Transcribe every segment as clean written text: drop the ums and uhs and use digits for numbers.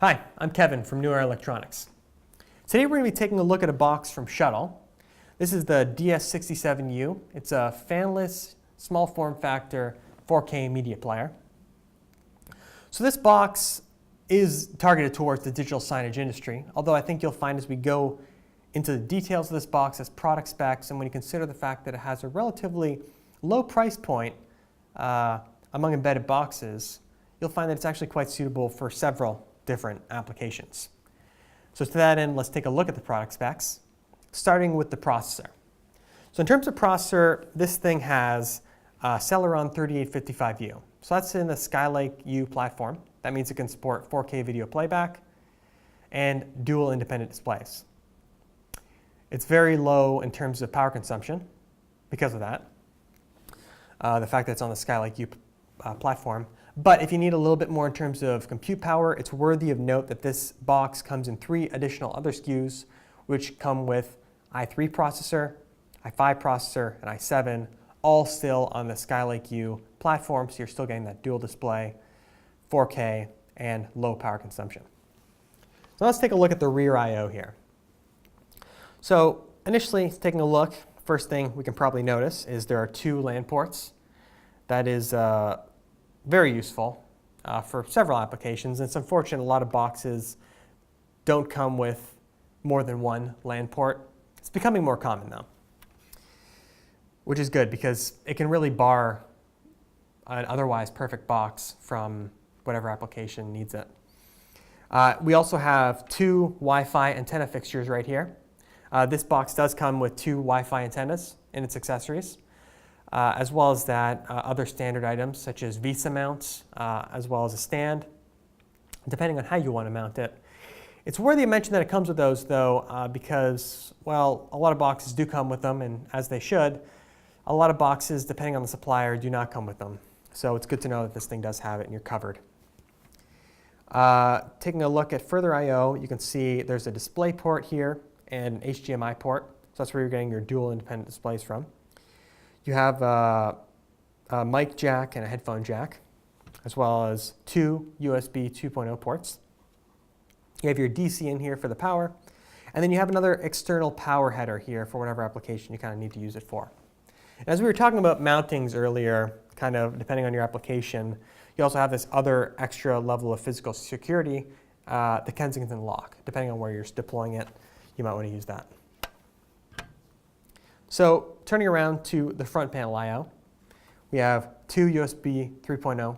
Hi, I'm Kevin from Newer Electronics. Today we're going to be taking a look at a box from Shuttle. This is the DS67U. It's a fanless, small form factor 4K media player. So this box is targeted towards the digital signage industry, although I think you'll find as we go into the details of this box as product specs, and when you consider the fact that it has a relatively low price point among embedded boxes, you'll find that it's actually quite suitable for several different applications. So to that end, let's take a look at the product specs, starting with the processor. So in terms of processor, this thing has Celeron 3855U. So that's in the Skylake U platform. That means it can support 4K video playback and dual independent displays. It's very low in terms of power consumption because of that, the fact that it's on the Skylake U platform. But if you need a little bit more in terms of compute power, it's worthy of note that this box comes in 3 additional other SKUs, which come with i3 processor, i5 processor, and i7, all still on the Skylake U platform, so you're still getting that dual display, 4K, and low power consumption. So let's take a look at the rear I/O here. So initially, taking a look, first thing we can probably notice is there are 2 LAN ports. That is very useful for several applications. It's unfortunate a lot of boxes don't come with more than 1 LAN port. It's becoming more common though, which is good because it can really bar an otherwise perfect box from whatever application needs it. We also have 2 Wi-Fi antenna fixtures right here. This box does come with 2 Wi-Fi antennas in its accessories. As well as that, other standard items such as VESA mounts, as well as a stand, depending on how you want to mount it. It's worthy of mention that it comes with those though, because, well, a lot of boxes do come with them, and as they should. A lot of boxes, depending on the supplier, do not come with them. So it's good to know that this thing does have it and you're covered. Taking a look at further I/O, you can see there's a display port here and an HDMI port. So that's where you're getting your dual independent displays from. You have a mic jack and a headphone jack, as well as 2 USB 2.0 ports. You have your DC in here for the power, and then you have another external power header here for whatever application you kind of need to use it for. And as we were talking about mountings earlier, kind of depending on your application, you also have this other extra level of physical security, the Kensington lock. Depending on where you're deploying it, you might want to use that. So turning around to the front panel I/O, we have 2 USB 3.0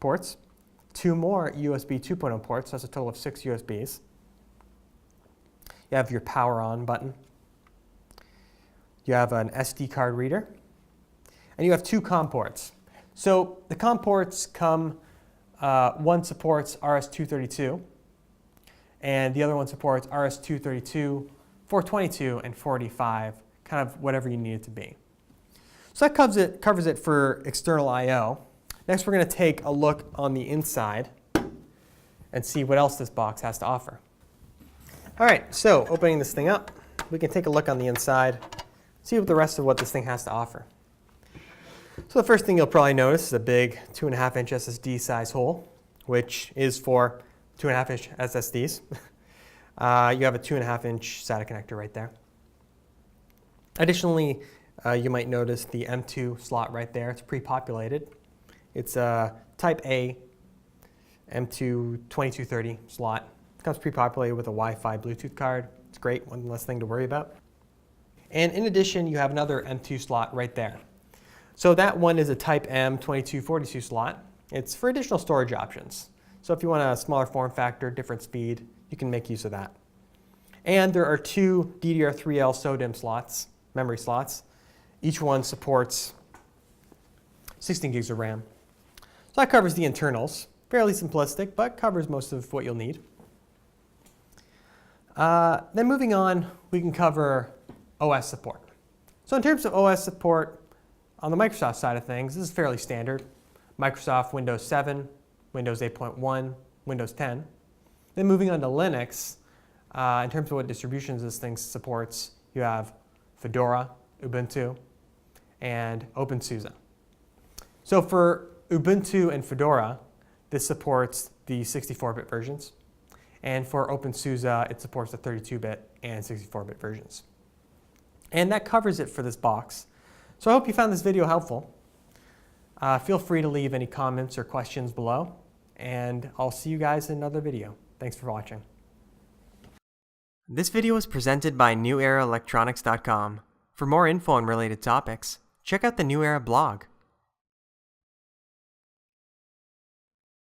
ports, 2 more USB 2.0 ports, that's a total of 6 USBs. You have your power on button. You have an SD card reader, and you have 2 COM ports. So the COM ports come, one supports RS-232, and the other one supports RS-232, 422, and 485. Kind of whatever you need it to be. So that covers it for external I/O. Next we're going to take a look on the inside and see what else this box has to offer. All right, so opening this thing up, we can take a look on the inside, see what the rest of what this thing has to offer. So the first thing you'll probably notice is a big 2.5-inch SSD size hole, which is for 2.5-inch SSDs. You have a 2.5-inch SATA connector right there. Additionally, you might notice the M2 slot right there. It's pre-populated. It's a Type A M2 2230 slot. It comes pre-populated with a Wi-Fi Bluetooth card. It's great, one less thing to worry about. And in addition, you have another M2 slot right there. So that one is a Type M 2242 slot. It's for additional storage options. So if you want a smaller form factor, different speed, you can make use of that. And there are 2 DDR3L SODIMM slots, memory slots. Each one supports 16 gigs of RAM. So that covers the internals. Fairly simplistic, but covers most of what you'll need. Then moving on, we can cover OS support. So in terms of OS support, on the Microsoft side of things, this is fairly standard. Microsoft Windows 7, Windows 8.1, Windows 10. Then moving on to Linux, in terms of what distributions this thing supports, you have Fedora, Ubuntu, and OpenSUSE. So for Ubuntu and Fedora, this supports the 64-bit versions. And for OpenSUSE, it supports the 32-bit and 64-bit versions. And that covers it for this box. So I hope you found this video helpful. Feel free to leave any comments or questions below, and I'll see you guys in another video. Thanks for watching. This video is presented by NewEraElectronics.com. For more info on related topics, check out the New Era blog.